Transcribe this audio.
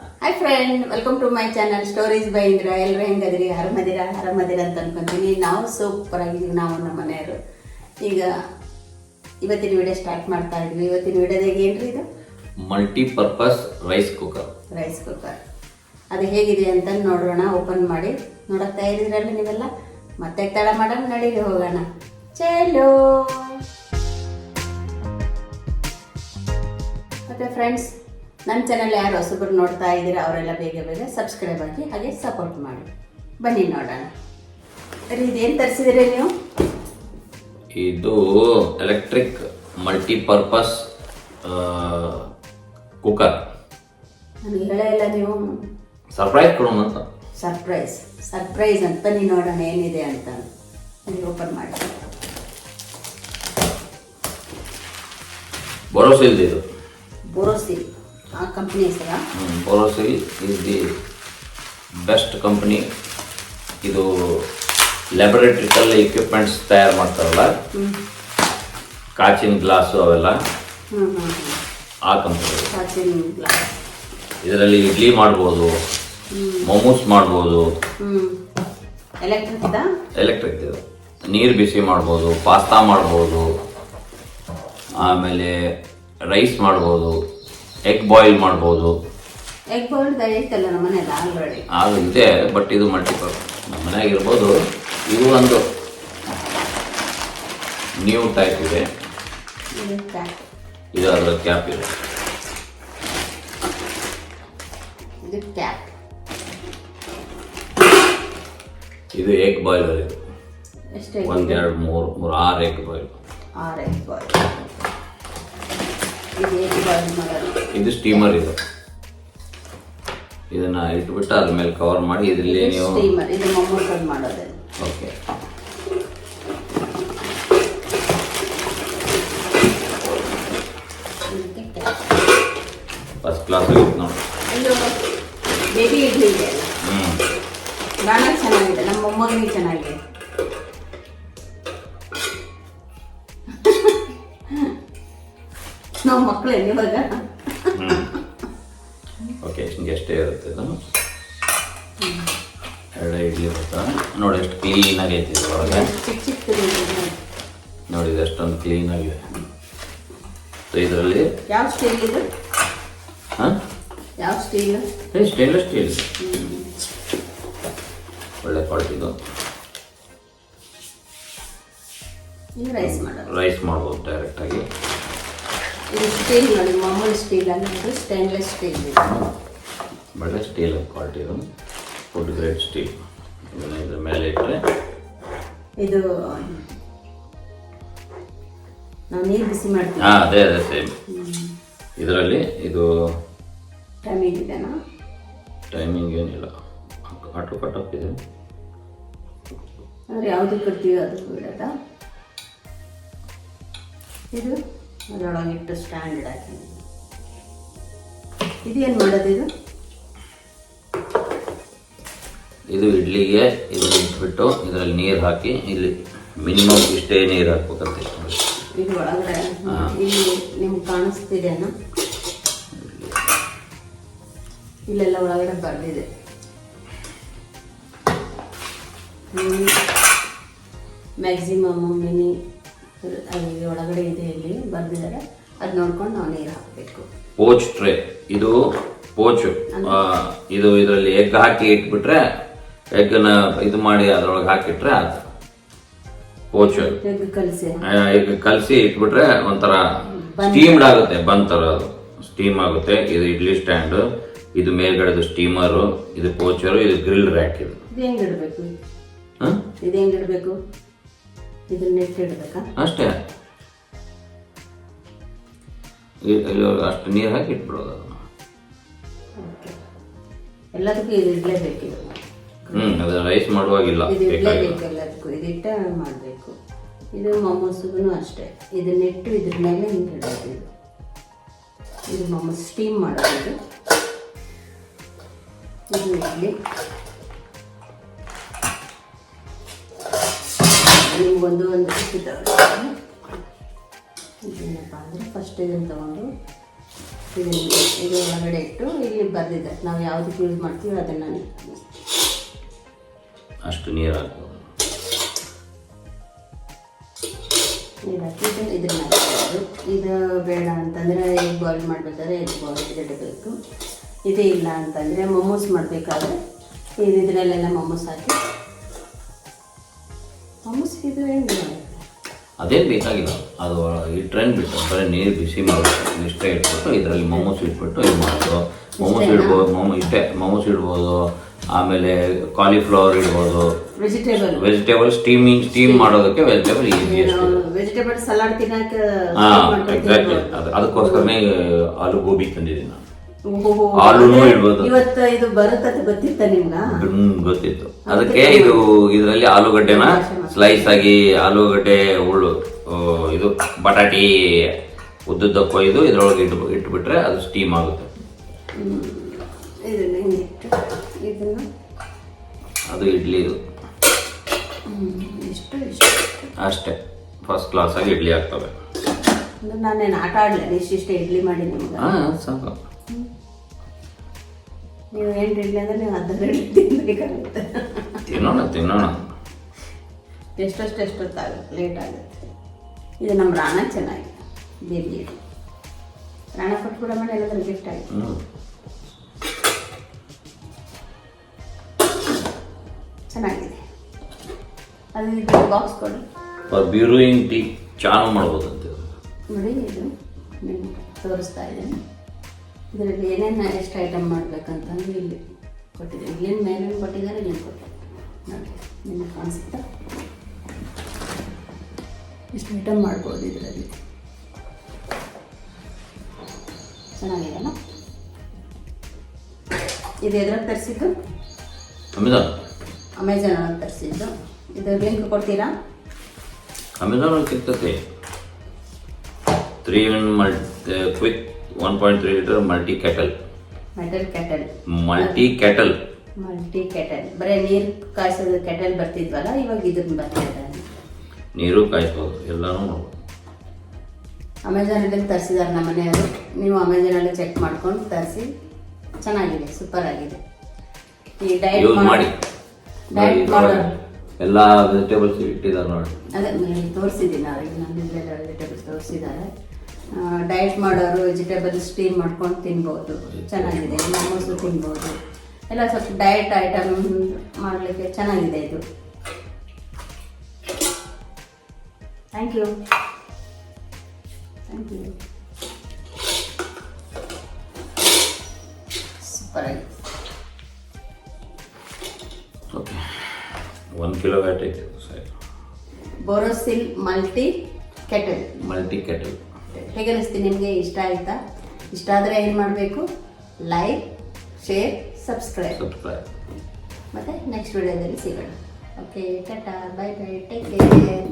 Hi friend, welcome to my channel stories by Indira. ಎಲ್ಲರೂ ಹೆಂಗದಿರಿ? ಆರಾಮದಿರಾ ಅಂತ ಅನ್ಕೊಂತೀನಿ. ನಾವು ಸೂಪರ್ ಆಗಿದ್ದೀವಿ, ನಾವು ನಮ್ಮ ಮನೆಯವರು. ಈಗ ಇವತ್ತಿನ ವಿಡಿಯೋ ಸ್ಟಾರ್ಟ್ ಮಾಡ್ತಾ ಇದ್ವಿ. ಇವತ್ತಿನ ವಿಡಿಯೋದಾಗ ಏನ್ರಿ ಇದು? Multipurpose rice cooker. ಅದು ಹೇಗಿದೆ ಅಂತ ನೋಡೋಣ. ಓಪನ್ ಮಾಡಿ ನೋಡಕ್ತಾ ಇದ್ದೀರಲ್ಲ ನೀವೆಲ್ಲ. ಮತ್ತೆ ತಡ ಮಾಡೋಣ, ನಡೀಲಿ ಹೋಗೋಣ. ಚಲೋ. ಮತ್ತೆ ಫ್ರೆಂಡ್ಸ್, ನನ್ನ ಚಾನಲ್ ಯಾರು ಹೊಸಬ್ರು ನೋಡ್ತಾ ಇದ್ದೀರಾ ಅವರೆಲ್ಲ ಬೇಗ ಸಬ್ಸ್ಕ್ರೈಬ್ ಆಗಿ ಹಾಗೆ ಸಪೋರ್ಟ್ ಮಾಡಿ. ಬನ್ನಿ ನೋಡೋಣ. ಇದೇನು ತರಿಸಿದ್ರಿ ನೀವು? ಇದು ಎಲೆಕ್ಟ್ರಿಕ್ ಮಲ್ಟಿಪರ್ಪಸ್ ಕುಕ್ಕರ್. ನನಗೆ ಹೇಳಲ್ಲ ನೀವು. ಸರ್ಪ್ರೈಸ್ ಕೊಡೋಣ ಅಂತ. ಸರ್ಪ್ರೈಸ್ ಅಂತ. ಬನ್ನಿ ನೋಡೋಣ ಏನಿದೆ ಅಂತ. ನನಗೆ ಓಪನ್ ಮಾಡಿ. ಬೋರೋಸಿಲ್ ಇದು. ಬೋರೋಸಿಲ್ ಆ ಕಂಪ್ನಿ ಹೆಸರಾ? Borosil is the best company. ಇದು ಲ್ಯಾಬೊರೇಟರಿಕಲ್ ಇಕ್ವಿಪ್ಮೆಂಟ್ಸ್ ತಯಾರು ಮಾಡ್ತಾರಲ್ಲ, ಕಾಚಿನ ಗ್ಲಾಸು ಅವೆಲ್ಲ, ಆ ಕಂಪನಿ. ಕಾಚಿನ ಗ್ಲಾಸ್. ಇದರಲ್ಲಿ ಇಡ್ಲಿ ಮಾಡ್ಬೋದು, ಮೊಮೋಸ್ ಮಾಡ್ಬೋದು. ಎಲೆಕ್ಟ್ರಿಕ್ ಇದು. ನೀರು ಬಿಸಿ ಮಾಡ್ಬೋದು, ಪಾಸ್ತಾ ಮಾಡ್ಬೋದು, ಆಮೇಲೆ ರೈಸ್ ಮಾಡ್ಬೋದು, ಎಗ್ ಬಾಯ್ಲ್ ಮಾಡ್ಬೋದು. ಎಗ್ ಬಾಯ್ಲ್ ಐತಲ್ಲ ನಮ್ಮ ಮನೆಯಲ್ಲ ಆಲ್ರೆಡಿ. ಅದು ಇದೆ, ಬಟ್ ಇದು ಮಲ್ಟಿಪರ್ಪಸ್. ನಮ್ಮ ಮನೆಯಾಗ ಇರ್ಬೋದು. ಇದು ಒಂದು ನ್ಯೂ ಟೈಪ್ ಇದೆ. ಇದು ಅದರ ಕ್ಯಾಪ್ ಇದೆ. ಇದು ಕ್ಯಾಪ್. ಇದು ಎಗ್ ಬಾಯ್ಲರ್. ಇದು ಎಷ್ಟು? 1 2 3 6 ಎಗ್ ಬಾಯ್ಲ್. 6 egg boil. ಇದು ಎಗ್ ಬಾಯ್ಲ್ ಮಾಡೋದು. ಇದು ಸ್ಟೀಮರ್. ಇದು ಇದನ್ನ ಇಟ್ಬಿಟ್ಟು ಅದ್ರ ಮೇಲೆ ಕವರ್ ಮಾಡಿ ಇದರಲ್ಲಿ ನೀವು ಸ್ಟೀಮರ್. ಇದು ಮೊಮೋಸ್ ಮಾಡೋದು. ಓಕೆ. ಫಸ್ಟ್ ಕ್ಲಾಸ್ ಇರುತ್ತೆ ನೋಡಿ. ಇದು ಬೇಬಿ ಇಡ್ಲಿ ಇದೆ. ನಾಳೆ ಚೆನ್ನಾಗಿದೆ, ನಮ್ಮ ಮೊಮ್ಮಗನಿಗೆ ಚೆನ್ನಾಗಿದೆ. ನಾವು ಮಕ್ಕಳೇನು ಇವಾಗ? ಓಕೆ, ಎಷ್ಟೇ ಇರುತ್ತೆ ಇದು. 2 ಇಡ್ಲಿ ಇರುತ್ತಾ ನೋಡಿ. ಎಷ್ಟು ಕ್ಲೀನಾಗಿ ಐತಿ ಒಳಗೆ. ಚಿಕ್ಕ ನೋಡಿ, ಇದು ಎಷ್ಟೊಂದು ಕ್ಲೀನಾಗಿದೆ. ಸೊ ಇದರಲ್ಲಿ ಯಾವ ಸ್ಟೀಲ್ ಇದು? ಹಾಂ, ಯಾವ ಸ್ಟೀಲ್? Stainless steel. ಒಳ್ಳೆ ಕ್ವಾಲಿಟಿದು. ಇದು ರೈಸ್ ಮಾಡ್ಬೋದು ಡೈರೆಕ್ಟಾಗಿ. ಇದು ಸ್ಟೀಲ್ ನೋಡಿ, ಮಾಮೂಲಿ ಸ್ಟೀಲ್ ಅಂದರೆ ಸ್ಟೇನ್ಲೆಸ್ ಸ್ಟೀಲ್. ಒಳ್ಳೆ ಸ್ಟೀಲ್ ಕ್ವಾಲಿಟಿ. ಇದು ಫುಡ್ ಗ್ರೇಡ್ ಸ್ಟೀಲ್. ಇದನ್ನ ಇದ್ರ ಮೇಲೆ ಇಟ್ಟರೆ ಇದು ನಾವು ನೀರು ಬಿಸಿ ಮಾಡ್ತೀವಿ. ಹಾಂ, ಅದೇ ಸೇಮ್. ಇದರಲ್ಲಿ ಇದು ಟೈಮಿಂಗ್ ಇದೆನಾ? ಟೈಮಿಂಗ್ ಏನಿಲ್ಲ, ಆಟೋ ಕಟ್ ಆಫ್ ಇದೆ. ಅಂದರೆ ಯಾವುದು ಕೊಡ್ತೀವಿ ಅದು ಬಿಡೋದ. ಇದು ಅದರೊಳಗೆ ಇಟ್ಟು ಸ್ಟ್ಯಾಂಡರ್ಡ್ ಹಾಕಿ. ಇದೇನು ಮಾಡೋದು? ಇದು ಇಡ್ಲಿಗೆ ಇದನ್ನ ಇಟ್ಬಿಟ್ಟು ಇದರಲ್ಲಿ ನೀರು ಹಾಕಿ, ಇಲ್ಲಿ ಮಿನಿಮಮ್ ಇಷ್ಟೇ ನೀರು ಹಾಕ್ಬೇಕಂತ. ಇದು ಒಳಗಡೆ ಇಲ್ಲಿ ನಿಮ್ಗೆ ಕಾಣಿಸ್ತಿದೆನಾ? ಇಲ್ಲೆಲ್ಲ ಒಳಗಡೆ ಬರೆದಿದೆ. ಮ್ಯಾಕ್ಸಿಮಮ್ ಮಿನಿ ಅಲ್ಲಿ ಒಳಗಡೆ ಇದೆ, ಇಲ್ಲಿ ಬರೆದಿದ್ದಾರೆ. ಅದು ನೋಡ್ಕೊಂಡು ನಾವು ನೀರು ಹಾಕಬೇಕು. Pouch tray. ಇದು ಪೋಚು. ಇದು ಇದರಲ್ಲಿ ಎಗ್ ಹಾಕಿ ಇಟ್ಬಿಟ್ರೆ, ಎಗ್ಗನ್ನ ಇದು ಮಾಡಿ ಅದ್ರೊಳಗೆ ಹಾಕಿಟ್ರೆ ಅದು ಪೋಚು. ಎಗ್ ಕಲಸಿ ಎಗ್ ಕಲಸಿ ಇಟ್ಬಿಟ್ರೆ ಒಂಥರ ಸ್ಟೀಮ್ಡ್ ಆಗುತ್ತೆ, ಬಂತರ ಸ್ಟೀಮ್ ಆಗುತ್ತೆ. ಇದು ಇಡ್ಲಿ ಸ್ಟ್ಯಾಂಡ್, ಇದು ಮೇಲ್ಗಡೆದು ಸ್ಟೀಮರು, ಇದು ಪೋಚರು, ಇದು ಗ್ರಿಲ್ ರ್ಯಾಕ್. ಇದು ಹೆಂಗೆ ಇಡಬೇಕು? ಇದು ಹೆಂಗೆ ಇಡಬೇಕು? ಇದನ್ನ ಇಡಬೇಕಾ? ಅಷ್ಟೇ. ಅಷ್ಟು ನೀರು ಹಾಕಿ ಇಟ್ಬಿಡೋದು ಅದನ್ನು. ಎಲ್ಲದಕ್ಕೂ ಇದು ಇಡಲೇಬೇಕು. ಅದು ರೈಸ್ ಮಾಡುವಾಗಿಲ್ಲ, ಇದು ಇಡಲೇಬೇಕು ಎಲ್ಲದಕ್ಕೂ. ಇದಿಟ್ಟ ಮಾಡಬೇಕು. ಇದು ಮೊಮೋಸ್ಗೂ ಅಷ್ಟೇ. ಇದನ್ನಿಟ್ಟು ಇದ್ರ ಮೇಲೆ ಹಿಂಗೆ ಇಡೋದು. ಇದು ಮೊಮೋಸ್ ಸ್ಟೀಮ್ ಮಾಡೋದು. ಇದು ಇಡ್ಲಿ. ನಿಮ್ಗೊಂದು ಇದಾವೆ. ಇದೇನಪ್ಪ ಅಂದರೆ ಫಸ್ಟ್ ಇದನ್ನು ತಗೊಂಡು ಇದು ಒಳಗಡೆ ಇಟ್ಟು ಇಲ್ಲಿ ಬರೆದಿದೆ ನಾವು ಯಾವುದಕ್ಕೆ ಯೂಸ್ ಮಾಡ್ತೀವಿ ಅದನ್ನು ಅಷ್ಟು ನೀರು ಹಾಕ್ಬೋದು. ನೀರು ಹಾಕಿ ಇದನ್ನ ಹಾಕೋದು. ಇದು ಬೇಡ ಅಂತಂದರೆ ಎಗ್ ಬಾಯ್ಲ್ ಮಾಡಬೇಕಾದ್ರೆ ಎಗ್ ಬಾಯ್ಲ್ ಇಡಬೇಕು. ಇದೇ ಇಲ್ಲ ಅಂತಂದರೆ ಮೊಮೋಸ್ ಮಾಡಬೇಕಾದ್ರೆ ಇದರಲ್ಲೆಲ್ಲ ಮೊಮೋಸ್ ಹಾಕಿ ಮೊಮೋಸ್ ಇದು ಹೆಂಗೆ ಅದೇನು ಬೇಕಾಗಿಲ್ಲ, ಅದು ಇಟ್ರೇನು ಬಿಟ್ಟು ಬರೀ ನೀರು ಬಿಸಿ ಮಾಡಬೇಕು. ಇಷ್ಟೇ ಇಟ್ಬಿಟ್ಟು ಇದರಲ್ಲಿ ಮೊಮೋಸ್ ಇಟ್ಬಿಟ್ಟು ಇದು ಮಾಡೋದು. ಮೊಮೋಸ್ ಇಡ್ಬೋದು, ಮೊಮೋಸ್ ಇಡ್ಬೋದು. ಆಮೇಲೆ ಕಾಲಿಫ್ಲವರ್ ಇಡ್ಬೋದು. ವೆಜಿಟೇಬಲ್ ಸ್ಟೀಮ್ ಮಾಡೋದಕ್ಕೆ ವೆಜಿಟೇಬಲ್ ಈಸಿಯೆಸ್ಟ್. ವೆಜಿಟೇಬಲ್ ಸಲಾಡ್ ತಿನ್ನಕ್ಕೆ ಎಕ್ಸಾಕ್ಟ್ಲಿ ಅದಕ್ಕೋಸ್ಕರನೇ ಆಲೂ ಗೋಬಿ ತಂದಿದ್ದೀನಿ ನಾನು. ಆಲೂನು ಇಡ್ಬೋದು. ಇವತ್ತು ಇದು ಬರುತ್ತದೆ ಗೊತ್ತಿತ್ತ ನಿಮ್ಗೆ? ಗೊತ್ತಿತ್ತು. ಅದಕ್ಕೆ ಇದರಲ್ಲಿ ಆಲೂಗಡ್ಡೆನ ಸ್ಲೈಸ್ ಆಗಿ ಆಲೂಗಡ್ಡೆ ಇದು ಬಟಾಟಿ ಉದ್ದುದ್ದ ಕೊಯ್ದು ಇದ್ರೊಳಗೆ ಇಟ್ಬಿಟ್ರೆ ಅದು ಸ್ಟೀಮ್ ಆಗುತ್ತೆ. ಅದು ಇಡ್ಲಿ ಅಷ್ಟೇ ಫಸ್ಟ್ ಕ್ಲಾಸ್ ಆಗಿ ಇಡ್ಲಿ ಆಗ್ತವೆ. ನಾನೇನು ಆಟ ಆಡ್ಲೇನೆ ಇಷ್ಟಿಷ್ಟೇ ಇಡ್ಲಿ ಮಾಡಿ ನಿಮ್ಗೆ. ಸಾಕು. ನೀವು 8 ಇಡ್ಲಿ ಅಂದರೆ ನೀವು 12 ಇಡ್ಲಿ ತಿನ್ನಬೇಕಾಗುತ್ತೆ. ತಿನ್ನೋಣ ಎಷ್ಟೊತ್ತಾಗುತ್ತೆ, ಲೇಟ್ ಆಗುತ್ತೆ. ಇದು ನಮ್ಮ ರಾಣ ಚೆನ್ನಾಗಿ ಬೇಬಿ ರಾಣ ಕೊಟ್ಟು ಕೂಡ ಮಾಡಿ ಎಲ್ಲಾದ್ರೂ ಗಿಫ್ಟ್ ಆಯಿತು. ಚೆನ್ನಾಗಿದೆ. ಅದು ಇದು ಬಾಕ್ಸ್ ಕೊಡಿ. ಬ್ಯೂರೋಯಿಂಗ್ ಟೀ ಚಾನು ಮಾಡ್ಬೋದಂತೆ ನೋಡಿ. ಇದು ನಿಮ್ಗೆ ತೋರಿಸ್ತಾ ಇದ್ದೀನಿ. ಇದರಲ್ಲಿ ಏನೇನು ಎಷ್ಟು ಐಟಮ್ ಮಾಡಬೇಕಂತಂದ್ರೆ ಇಲ್ಲಿ ಕೊಟ್ಟಿದ್ದಾರೆ. ಇಲ್ಲಿನ ಮೇಲೆ ಕೊಟ್ಟಿದ್ದಾರೆ, ಇಲ್ಲಿ ಕೊಟ್ಟಿದ್ದಾರೆ ನೋಡಿ. ನಿಮಗೆ ಕಾಣಿಸುತ್ತಾ? ಇಷ್ಟು ಐಟಮ್ ಮಾಡ್ಬೋದು ಇದರಲ್ಲಿ. ಚೆನ್ನಾಗಿದೆಯಲ್ಲ? ಇದು ಎದ್ರಾಗ ತರಿಸಿದ್ದು? ಅಮೆಝಾನ್ ಒಳಗೆ ತರಿಸಿದ್ದು. ಇದು ಲಿಂಕ್ ಕೊಡ್ತೀರಾ? ಅಮೆಝಾನ್ ಒಳಗೆ ಸಿಗ್ತದೆ. 3-in quick 1.3 litre multi kettle. ಬರೀ ನೀರು ಕಾಯಿಸೋದು ಕೆಟಲ್ ಬರ್ತಿದ್ವಲ್ಲ, ಇವಾಗ ಇದನ್ನ ಬರ್ತಿದೆ. ನೀರು ಕಾಯಿಸ್ಬೋದು, ಎಲ್ಲಾನು ಮಾಡ್ಬೋದು. ಅಮೆಝಾನಲ್ಲಿ ತರಿಸಿದಾರೆ ನಮ್ಮ ಮನೆಯವರು. ನೀವು ಅಮೆಝಾನಲ್ಲಿ ಚೆಕ್ ಮಾಡ್ಕೊಂಡು ತರಿಸಿ. ಚೆನ್ನಾಗಿದೆ, ಸೂಪರ್ ಆಗಿದೆ. ಈ ಡಯಟ್ ಮಾಡಿ ಎಲ್ಲ ವೆಜಿಟೇಬಲ್ಸ್ ಇಟ್ಟಿದ್ದಾರೆ ನೋಡಿ. ಅದೇ ತೋರಿಸಿದ್ದೀನಿ ಅವ್ರಿಗೆ, ನಾನು ಇದೆಲ್ಲ ವೆಜಿಟೇಬಲ್ಸ್ ತೋರಿಸಿದ್ದಾರೆ. ಡಯಟ್ ಮಾಡೋರು ವೆಜಿಟೇಬಲ್ ಸ್ಟೀಮ್ ಮಾಡ್ಕೊಂಡು ತಿನ್ಬೋದು, ಚೆನ್ನಾಗಿದೆ. ಮೊಮೋಸು ತಿನ್ಬೋದು, ಎಲ್ಲ ಸ್ವಲ್ಪ ಡಯಟ್ ಐಟಮ್ ಮಾಡಲಿಕ್ಕೆ ಚೆನ್ನಾಗಿದೆ ಇದು. Thank you. ಸೂಪರ್ ಆಗಿದೆ. ಓಕೆ, 1 ಕಿಲೋವ್ಯಾಟ್ ಐತೆ ಸರಿ. Borosil multi kettle. ಹೇಗೆ ಅನಿಸ್ತೀನಿ ನಿಮಗೆ? ಇಷ್ಟ ಆಯಿತಾ? ಇಷ್ಟ ಆದರೆ ಏನು ಮಾಡಬೇಕು? Like, share, subscribe. ಮತ್ತೆ ನೆಕ್ಸ್ಟ್ ವಿಡಿಯೋದಲ್ಲಿ ಸಿಗೋಣ. Okay, tata, bye bye, take care.